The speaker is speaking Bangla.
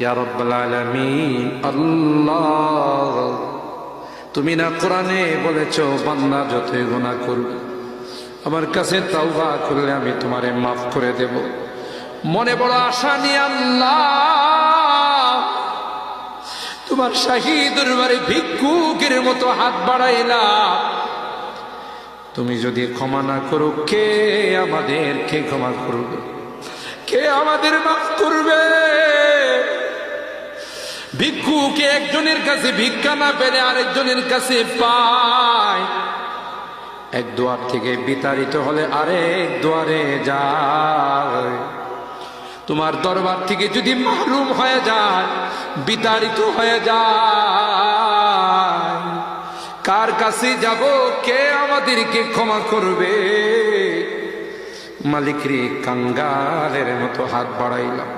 ইয়া রাব্বাল আলামিন। আল্লাহ, তুমি না কোরআনে বলেছো বান্দা যতই গুনাহ করবে আমার কাছে তাওবা করলে আমি তোমারে মাফ করে দেব। মনে বড় আশা নিয়ে আল্লাহ তোমার শাহী দরবারে ভিক্ষুকের মতো হাত বাড়াইলাম। তুমি যদি ক্ষমা না করো, কে আমাদেরকে ক্ষমা করবে? কে আমাদের মাফ করবে? ভিক্ষুকে একজনের কাছে ভিক্ষা না পেলে আরেকজনের কাছে পায়। এক দুয়ার থেকে বিতাড়িত হলে আরেক দুয়ারে যায়। তোমার দরবার থেকে যদি মাহরুম হয়ে যায়, বিতাড়িত হয়ে যায়, কার কাছে যাব? কে আমাদেরকে ক্ষমা করবে? মালিক রে, কাঙ্গালের মতো হাত বাড়াইলাম।